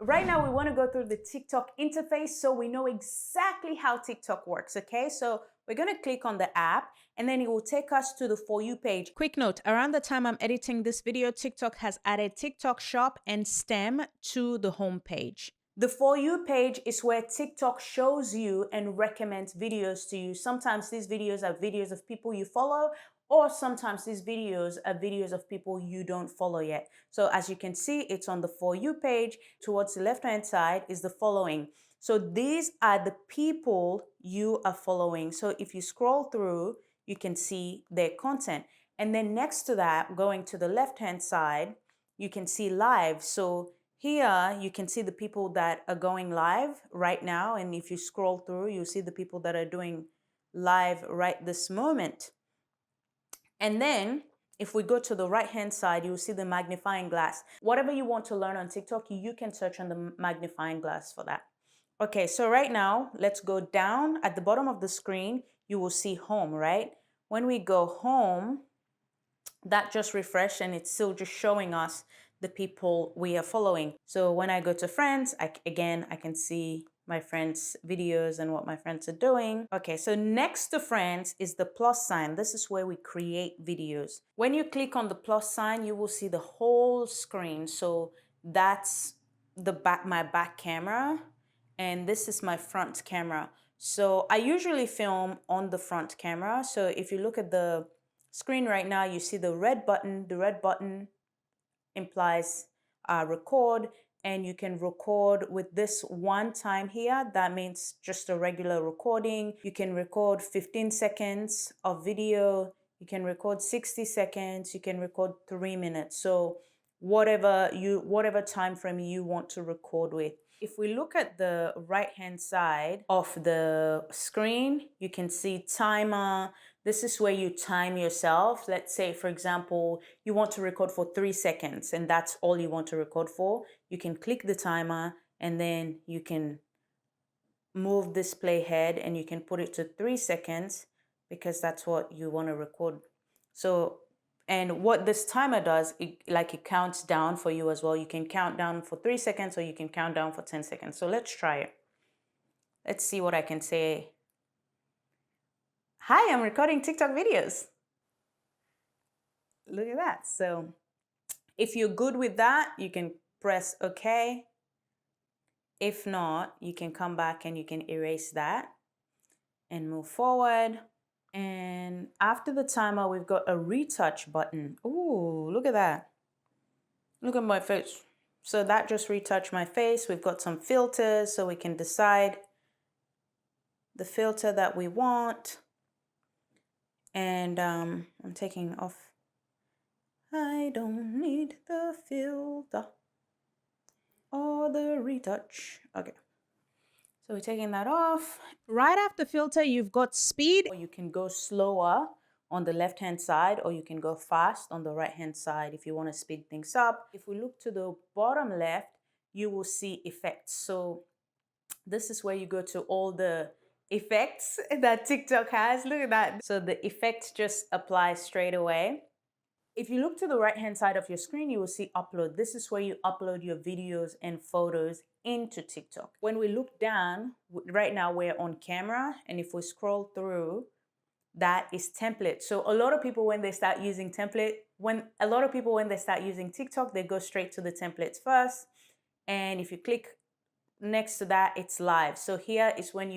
Right now, we want to go through the TikTok interface so we know exactly how TikTok works, okay? So we're going to click on the app and then it will take us to the For You page. Quick note, around the time I'm editing this video, TikTok has added TikTok Shop and Stem to the home page. The For You page is where TikTok shows you and recommends videos to you. Sometimes these videos are videos of people you follow, or sometimes these videos are videos of people you don't follow yet. So as you can see, it's on the For You page. Towards the left-hand side is the following. So these are the people you are following. So if you scroll through, you can see their content. And then next to that, going to the left-hand side, you can see live. So here you can see the people that are going live right now. And if you scroll through, you'll see the people that are doing live right this moment. And then if we go to the right hand side, you'll see the magnifying glass. Whatever you want to learn on TikTok, you can search on the magnifying glass for that. Okay, so right now, let's go down. At the bottom of the screen, you will see home, right? When we go home, that just refreshed and it's still just showing us the people we are following. So when I go to friends, I can see my friends' videos and what my friends are doing. Okay, so next to friends is the plus sign. This is where we create videos. When you click on the plus sign, you will see the whole screen. So that's my back camera, and this is my front camera. So I usually film on the front camera. So if you look at the screen right now, you see the red button. The red button implies record, and you can record with this one time here. That means just a regular recording. You can record 15 seconds of video. You can record 60 seconds. You can record 3 minutes. So whatever time frame you want to record with. If we look at the right hand side of the screen, you can see timer. This is where you time yourself. Let's say, for example, you want to record for 3 seconds and that's all you want to record for. You can click the timer and then you can move this playhead and you can put it to 3 seconds because that's what you want to record. So, and what this timer does, it counts down for you as well. You can count down for 3 seconds or you can count down for 10 seconds. So let's try it. Let's see what I can say. Hi, I'm recording TikTok videos. Look at that. So if you're good with that, you can press OK. If not, you can come back and you can erase that and move forward. And after the timer, we've got a retouch button. Ooh, look at that. Look at my face. So that just retouched my face. We've got some filters so we can decide the filter that we want. And I'm taking off. I don't need the filter or the retouch. Okay. So we're taking that off. Right after filter, you've got speed, or you can go slower on the left-hand side, or you can go fast on the right-hand side if you want to speed things up. If we look to the bottom left, you will see effects. So this is where you go to all the effects that TikTok has. Look at that. So the effects just apply straight away. If you look to the right-hand side of your screen, you will see upload. This is where you upload your videos and photos into TikTok. When we look down, right now we're on camera, and if we scroll through, that is template. So a lot of people, when they start using when they start using TikTok, they go straight to the templates first. And if you click next to that, it's live. So here is when you